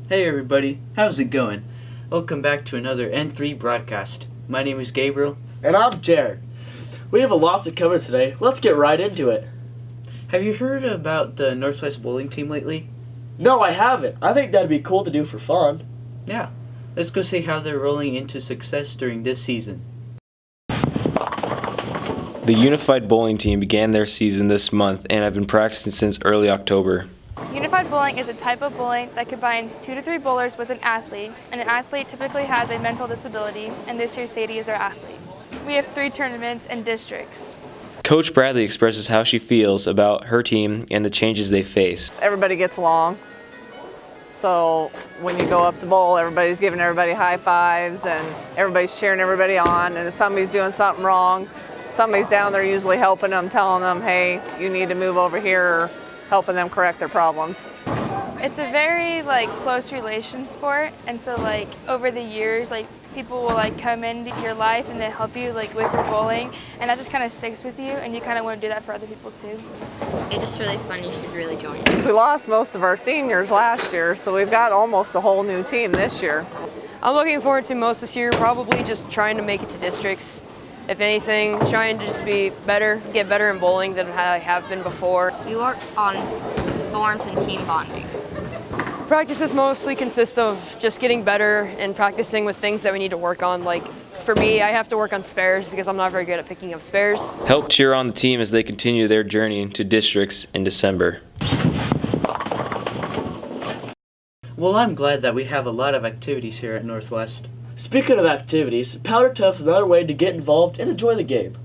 Hey everybody, how's it going? Welcome back to another N3 broadcast. My name is Gabriel. And I'm Jarren. We have a lot to cover today. Let's get right into it. Have you heard about the Northwest bowling team lately? No, I haven't. I think that'd be cool to do for fun. Yeah, let's go see how they're rolling into success during this season. The Unified Bowling Team began their season this month and have been practicing since early October. Unified bowling is a type of bowling that combines 2 to 3 bowlers with an athlete, and an athlete typically has a mental disability, and this year Sadie is our athlete. We have 3 tournaments and districts. Coach Bradley expresses how she feels about her team and the changes they faced. Everybody gets along. So when you go up to bowl, everybody's giving everybody high fives and everybody's cheering everybody on. And if somebody's doing something wrong, somebody's down there usually helping them, telling them, hey, you need to move over here, or helping them correct their problems. It's a very close relation sport, and so over the years people will come into your life and they help you with your bowling, and that just kind of sticks with you, and you kind of want to do that for other people too. It's just really fun. You should really join. We lost most of our seniors last year, so we've got almost a whole new team this year. I'm looking forward to most this year, probably just trying to make it to districts. If anything, trying to just be better, get better in bowling than I have been before. We work on forms and team bonding. Practices mostly consist of just getting better and practicing with things that we need to work on. For me, I have to work on spares because I'm not very good at picking up spares. Help cheer on the team as they continue their journey to districts in December. Well, I'm glad that we have a lot of activities here at Northwest. Speaking of activities, PowderTuff is another way to get involved and enjoy the game.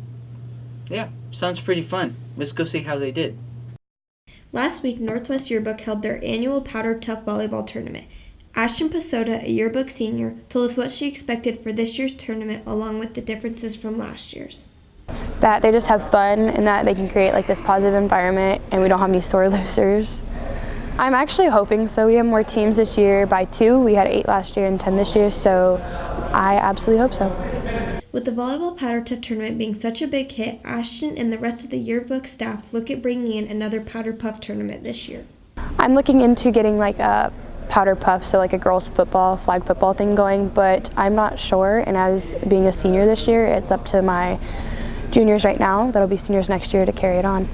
Yeah, sounds pretty fun. Let's go see how they did. Last week, Northwest Yearbook held their annual PowderTuff Volleyball Tournament. Ashton Pasota, a yearbook senior, told us what she expected for this year's tournament along with the differences from last year's. That they just have fun and that they can create this positive environment and we don't have any sore losers. I'm actually hoping so. We have more teams this year by 2. We had 8 last year and 10 this year, so I absolutely hope so. With the Volleyball PowderTuff Tournament being such a big hit, Ashton and the rest of the yearbook staff look at bringing in another Powder Puff tournament this year. I'm looking into getting a Powder Puff, so a girls football, flag football thing going, but I'm not sure, and as being a senior this year, it's up to my juniors right now, that'll be seniors next year, to carry it on.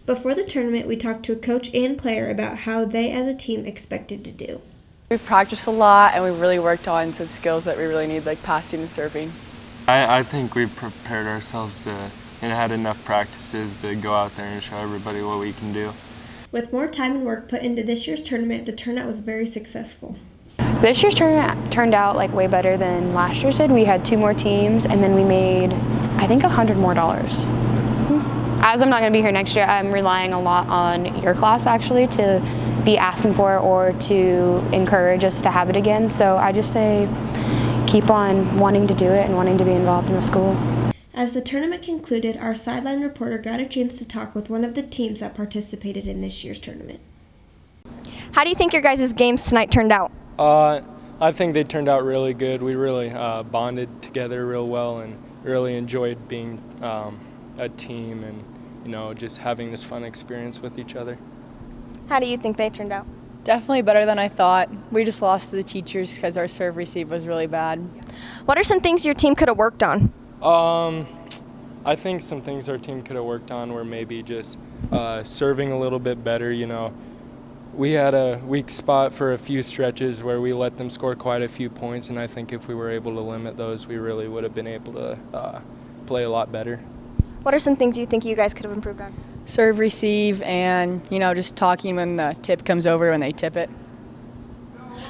Before the tournament, we talked to a coach and player about how they as a team expected to do. We practiced a lot and we really worked on some skills that we really need, like passing and serving. I think we've prepared ourselves and had enough practices to go out there and show everybody what we can do. With more time and work put into this year's tournament, the turnout was very successful. This year's tournament turned out way better than last year's did. We had 2 more teams and then we made, I think, $100 more. As I'm not going to be here next year, I'm relying a lot on your class actually to be asking for it or to encourage us to have it again. So I just say keep on wanting to do it and wanting to be involved in the school. As the tournament concluded, our sideline reporter got a chance to talk with one of the teams that participated in this year's tournament. How do you think your guys' games tonight turned out? I think they turned out really good. We really bonded together real well and really enjoyed being a team and just having this fun experience with each other. How do you think they turned out? Definitely better than I thought. We just lost to the teachers because our serve receive was really bad. What are some things your team could have worked on? I think some things our team could have worked on were maybe just serving a little bit better. We had a weak spot for a few stretches where we let them score quite a few points, and I think if we were able to limit those, we really would have been able to play a lot better. What are some things you think you guys could have improved on? Serve receive and, just talking when the tip comes over when they tip it.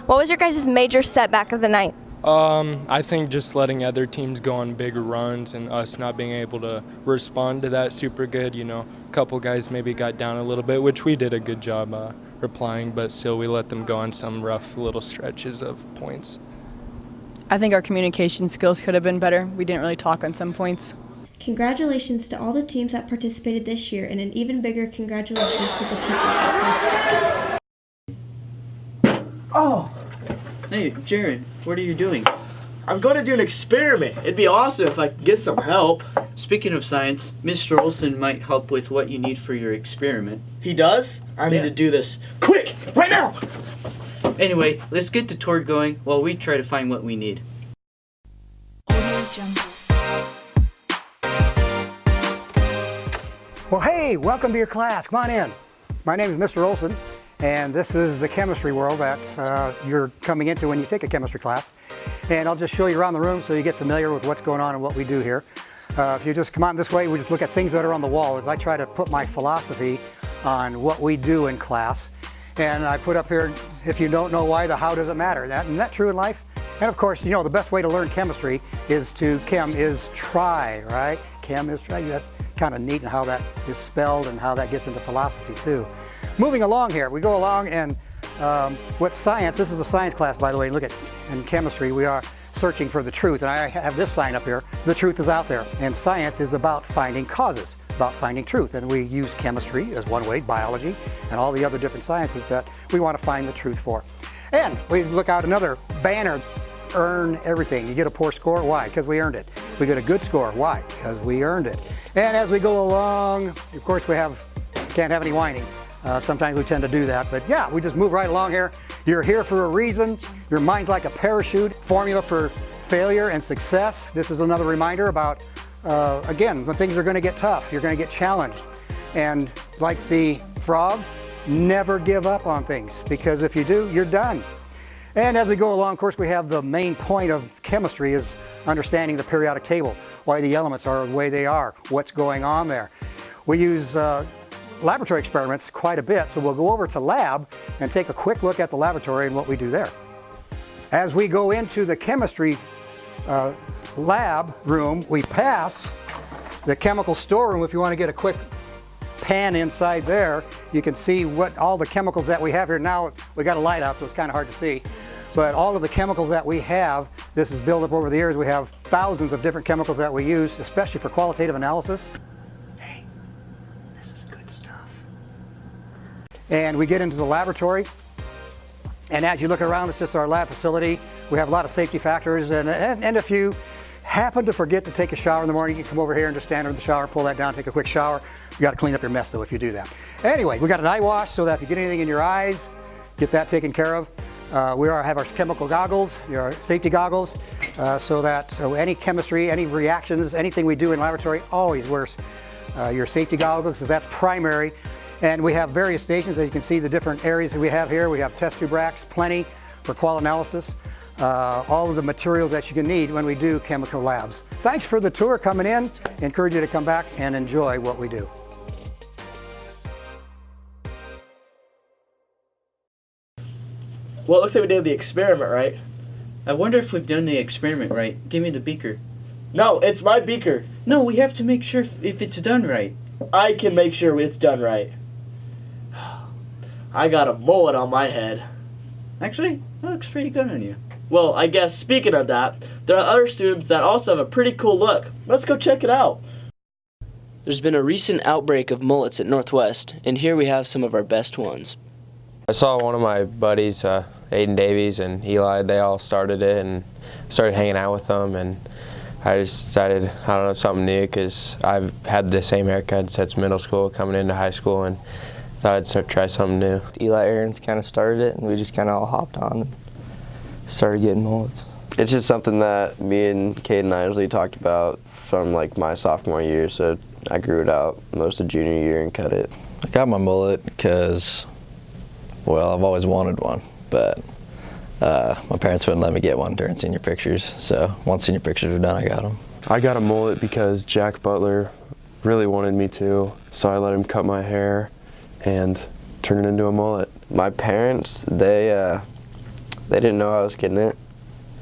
What was your guys' major setback of the night? I think just letting other teams go on bigger runs and us not being able to respond to that super good. A couple guys maybe got down a little bit, which we did a good job replying, but still we let them go on some rough little stretches of points. I think our communication skills could have been better. We didn't really talk on some points. Congratulations to all the teams that participated this year, and an even bigger congratulations to the teachers that participated. Oh! Hey, Jarren, what are you doing? I'm going to do an experiment. It'd be awesome if I could get some help. Speaking of science, Mr. Olson might help with what you need for your experiment. He does? I need to do this quick, right now! Anyway, let's get the tour going while we try to find what we need. Well, hey, welcome to your class. Come on in. My name is Mr. Olson, and this is the chemistry world that you're coming into when you take a chemistry class. And I'll just show you around the room so you get familiar with what's going on and what we do here. If you just come on this way, we just look at things that are on the wall as I try to put my philosophy on what we do in class. And I put up here, if you don't know why, the how doesn't matter. Isn't that true in life? And of course, you know, the best way to learn chemistry is try, right? Chem is try. That's kind of neat and how that is spelled and how that gets into philosophy too. Moving along here, we go along and what science, this is a science class by the way, look at, in chemistry we are searching for the truth, and I have this sign up here, the truth is out there, and science is about finding causes, about finding truth, and we use chemistry as one way, biology, and all the other different sciences that we want to find the truth for. And we look out another banner, earn everything. You get a poor score, why? Because we earned it. We get a good score, why? Because we earned it. And as we go along, of course we can't have any whining. Sometimes we tend to do that, but yeah, we just move right along here. You're here for a reason. Your mind's like a parachute. Formula for failure and success. This is another reminder about, again, when things are going to get tough, you're going to get challenged. And like the frog, never give up on things, because if you do, you're done. And as we go along, of course, we have the main point of chemistry is understanding the periodic table, why the elements are the way they are, what's going on there. We use laboratory experiments quite a bit, so we'll go over to lab and take a quick look at the laboratory and what we do there. As we go into the chemistry lab room, we pass the chemical storeroom. If you want to get a quick pan inside there, you can see what all the chemicals that we have here. Now we got a light out, so it's kind of hard to see, but all of the chemicals that we have, this is built up over the years. We have thousands of different chemicals that we use, especially for qualitative analysis. Hey, this is good stuff. And we get into the laboratory, and as you look around, it's just our lab facility. We have a lot of safety factors, and if you happen to forget to take a shower in the morning, you can come over here and just stand under the shower, pull that down, take a quick shower. You got to clean up your mess though if you do that. Anyway, we got an eye wash so that if you get anything in your eyes, get that taken care of. We have our chemical goggles, your safety goggles, so that any chemistry, any reactions, anything we do in laboratory, always wears your safety goggles, because that's primary. And we have various stations, as you can see the different areas that we have here. We have test tube racks, plenty for qual analysis. All of the materials that you can need when we do chemical labs. Thanks for the tour coming in. I encourage you to come back and enjoy what we do. Well, it looks like we did the experiment right. I wonder if we've done the experiment right. Give me the beaker. No, it's my beaker. No, we have to make sure if it's done right. I can make sure it's done right. I got a mullet on my head. Actually, that looks pretty good on you. Well, I guess speaking of that, there are other students that also have a pretty cool look. Let's go check it out. There's been a recent outbreak of mullets at Northwest, and here we have some of our best ones. I saw one of my buddies, Aiden Davies and Eli, they all started it and started hanging out with them, and I just decided, I don't know, something new, because I've had the same haircut since middle school, coming into high school, and thought I'd try something new. Eli Aaron's kind of started it, and we just kind of all hopped on and started getting mullets. It's just something that me and Cade and Isley talked about from like my sophomore year, so I grew it out most of junior year and cut it. I got my mullet because, well, I've always wanted one, but my parents wouldn't let me get one during senior pictures, so once senior pictures were done, I got them. I got a mullet because Jack Butler really wanted me to, so I let him cut my hair and turn it into a mullet. My parents, they didn't know I was getting it,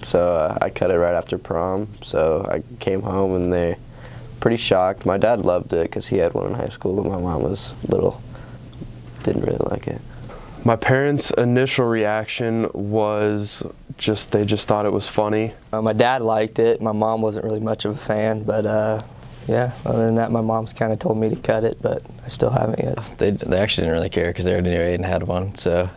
so I cut it right after prom. So I came home and they pretty shocked. My dad loved it because he had one in high school, but my mom was little, didn't really like it. My parents' initial reaction was they just thought it was funny. My dad liked it. My mom wasn't really much of a fan, but yeah, other than that, my mom's kind of told me to cut it, but I still haven't yet. They actually didn't really care because they already knew Aiden had one, so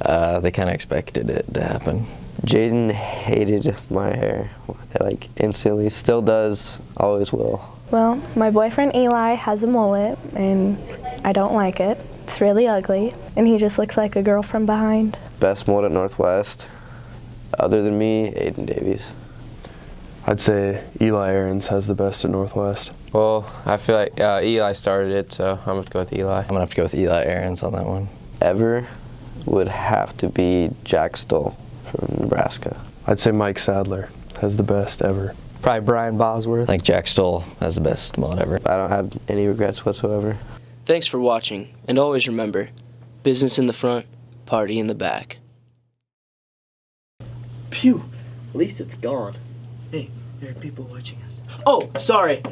they kind of expected it to happen. Jaden hated my hair, like instantly, still does, always will. Well, my boyfriend Eli has a mullet, and I don't like it. It's really ugly, and he just looks like a girl from behind. best mullet at Northwest. Other than me, Aiden Davies. I'd say Eli Aarons has the best at Northwest. Well, I feel like Eli started it, so I'm going to go with Eli. I'm going to have to go with Eli Aarons on that one. Ever would have to be Jack Stoll from Nebraska. I'd say Mike Sadler has the best ever. Probably Brian Bosworth. I think Jack Stoll has the best mullet ever. I don't have any regrets whatsoever. Thanks for watching, and always remember, business in the front, party in the back. Phew, at least it's gone. Hey, there are people watching us. Oh, sorry.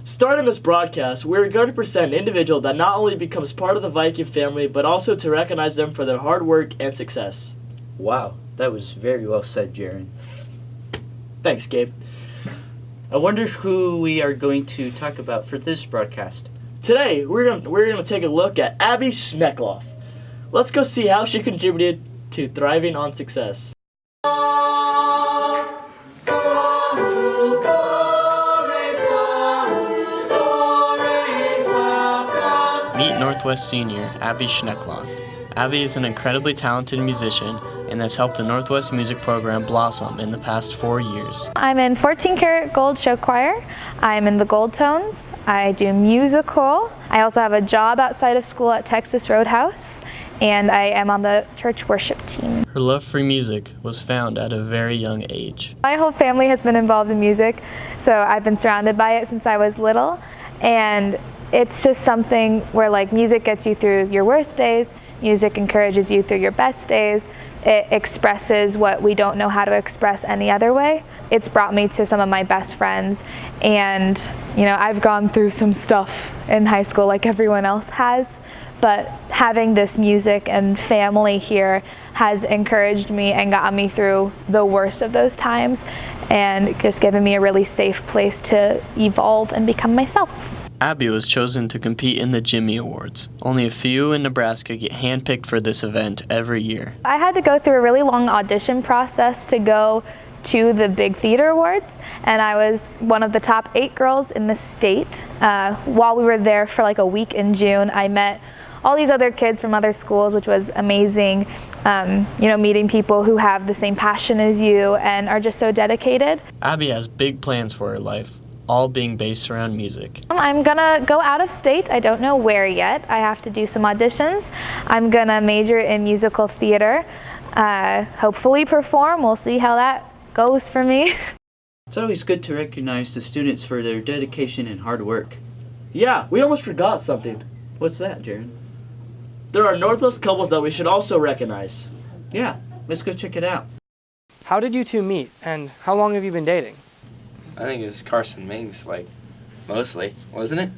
Starting this broadcast, we're going to present an individual that not only becomes part of the Viking family, but also to recognize them for their hard work and success. Wow, that was very well said, Jarren. Thanks, Gabe. I wonder who we are going to talk about for this broadcast. Today, we're gonna take a look at Abby Schneckloth. Let's go see how she contributed to thriving on success. Meet Northwest senior Abby Schneckloth. Abby is an incredibly talented musician and has helped the Northwest music program blossom in the past 4 years. I'm in 14 Karat Gold Show Choir. I'm in the Gold Tones. I do musical. I also have a job outside of school at Texas Roadhouse, and I am on the church worship team. Her love for music was found at a very young age. My whole family has been involved in music, so I've been surrounded by it since I was little, and it's just something where like music gets you through your worst days, music encourages you through your best days. It expresses what we don't know how to express any other way. It's brought me to some of my best friends, and you know, I've gone through some stuff in high school like everyone else has, but having this music and family here has encouraged me and gotten me through the worst of those times, and just given me a really safe place to evolve and become myself. Abby was chosen to compete in the Jimmy Awards. Only a few in Nebraska get handpicked for this event every year. I had to go through a really long audition process to go to the Big Theater Awards, and I was one of the top 8 girls in the state. While we were there for like a week in June, I met all these other kids from other schools, which was amazing. You know, meeting people who have the same passion as you and are just so dedicated. Abby has big plans for her life, all being based around music. I'm gonna go out of state. I don't know where yet. I have to do some auditions. I'm gonna major in musical theater, hopefully perform. We'll see how that goes for me. It's always good to recognize the students for their dedication and hard work. Yeah, we almost forgot something. What's that, Jarren? There are Northwest couples that we should also recognize. Yeah, let's go check it out. How did you two meet, and how long have you been dating? I think it was Carson Mings, like, mostly, wasn't it?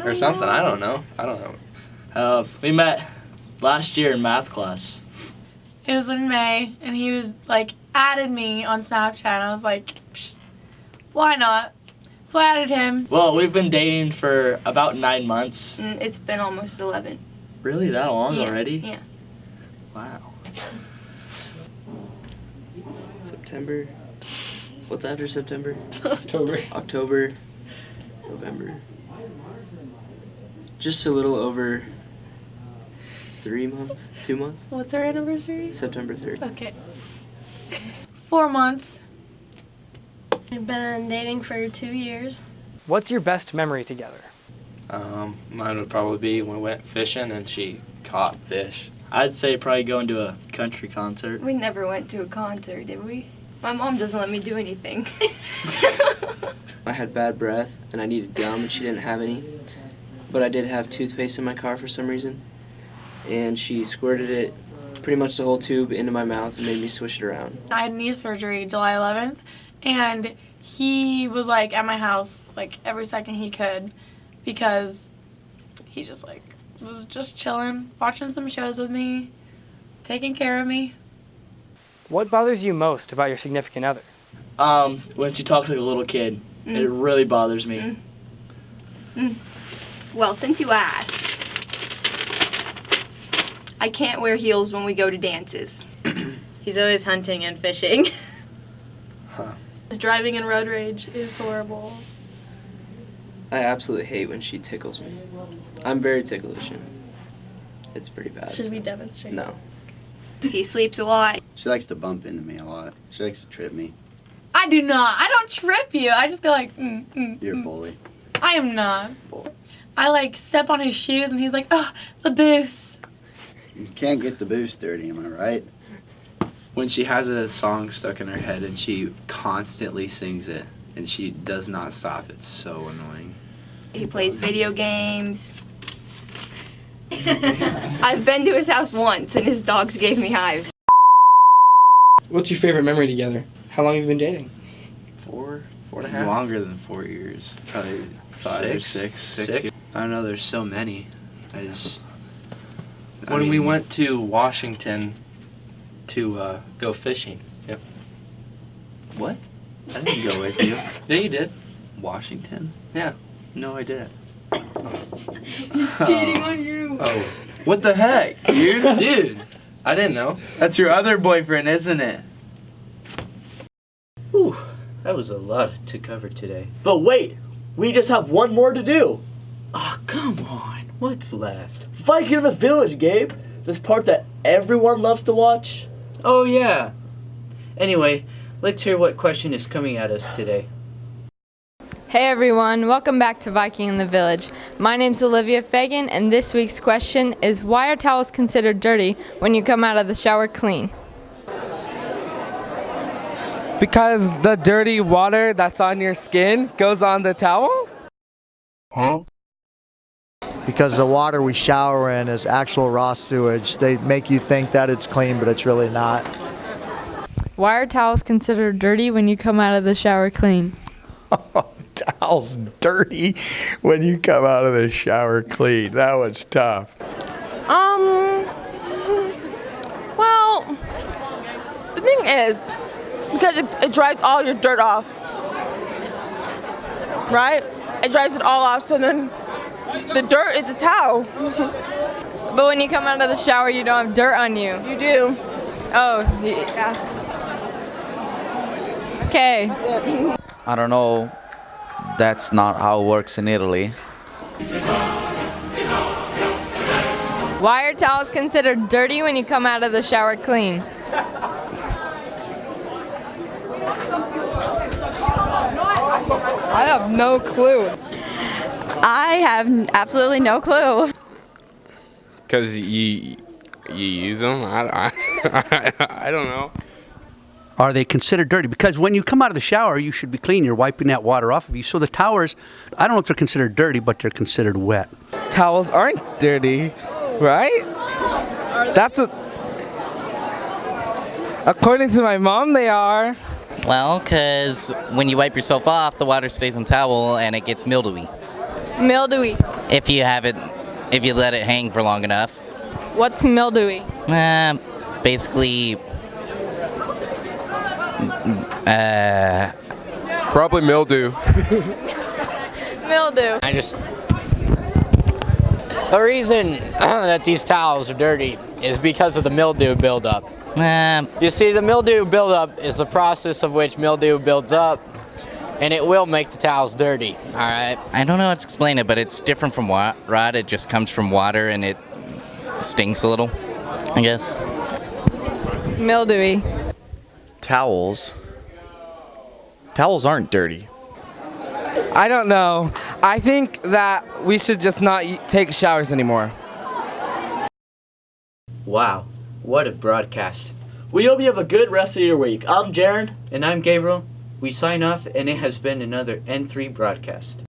Or something, I don't know. We met last year in math class. It was in May, and he was like added me on Snapchat, and I was like, why not? So I added him. Well, we've been dating for about 9 months. It's been almost 11. Really, that long Yeah, already? Yeah. Wow. September. What's after September? October. October, November. Just a little over 3 months, 2 months. What's our anniversary? September 3rd. Okay. 4 months. We've been dating for 2 years. What's your best memory together? Mine would probably be when we went fishing and she caught fish. I'd say probably going to a country concert. We never went to a concert, did we? My mom doesn't let me do anything. I had bad breath and I needed gum and she didn't have any. But I did have toothpaste in my car for some reason. And she squirted it, pretty much the whole tube, into my mouth and made me swish it around. I had knee surgery July 11th, and he was like at my house like every second he could because he just like was just chilling, watching some shows with me, taking care of me. What bothers you most about your significant other? When she talks like a little kid. It really bothers me. Well, since you asked, I can't wear heels when we go to dances. He's always hunting and fishing. Driving in road rage is horrible. I absolutely hate when she tickles me. I'm very ticklish. It's pretty bad. Should we demonstrate? No. He sleeps a lot. She likes to bump into me a lot. She likes to trip me. I do not. I don't trip you. I just go like, You're a bully. I am not. Bully. I like step on his shoes and he's like, oh, the boost. You can't get the boost dirty, am I right? When she has a song stuck in her head and she constantly sings it and she does not stop, it's so annoying. He plays video games. I've been to his house once and his dogs gave me hives. What's your favorite memory together? How long have you been dating? 4 and a half? Longer than 4 years. Probably 5 or 6 years. I don't know, there's so many. When we went to Washington to go fishing. Yep. What? I didn't go with you. Yeah, you did. Washington? Yeah. No, I didn't. He's cheating on you. Oh. What the heck, dude? Dude, I didn't know. That's your other boyfriend, isn't it? Whew, that was a lot to cover today. But wait, we just have one more to do. Oh, come on. What's left? Viking in the Village, Gabe. This part that everyone loves to watch. Oh, yeah. Anyway, let's hear what question is coming at us today. Hey everyone, welcome back to Viking in the Village. My name's Olivia Fagan, and this week's question is, why are towels considered dirty when you come out of the shower clean? Because the dirty water that's on your skin goes on the towel? Huh? Because the water we shower in is actual raw sewage. They make you think that it's clean, but it's really not. Why are towels considered dirty when you come out of the shower clean? Towel's dirty when you come out of the shower clean. That was tough. Well, the thing is, because it dries all your dirt off, right? It dries it all off, so then the dirt is a towel. But when you come out of the shower, you don't have dirt on you. You do. Oh, yeah. Okay. I don't know. That's not how it works in Italy. Why are towels considered dirty when you come out of the shower clean? I have no clue. I have absolutely no clue. Because you use them? I don't know. Are they considered dirty? Because when you come out of the shower, you should be clean. You're wiping that water off of you. So the towels, I don't know if they're considered dirty, but they're considered wet. Towels aren't dirty, right? That's according to my mom, they are. Well, because when you wipe yourself off, the water stays on the towel and it gets mildewy. Mildewy. If you let it hang for long enough. What's mildewy? Basically, probably mildew. Mildew. The reason that these towels are dirty is because of the mildew buildup. You see, the mildew buildup is the process of which mildew builds up, and it will make the towels dirty, all right? I don't know how to explain it, but it's different from rot. It just comes from water, and it stinks a little, I guess. Mildewy. Towels aren't dirty. I don't know. I think that we should just not take showers anymore. Wow, what a broadcast. We hope you have a good rest of your week. I'm Jarren. And I'm Gabriel. We sign off, and it has been another N3 broadcast.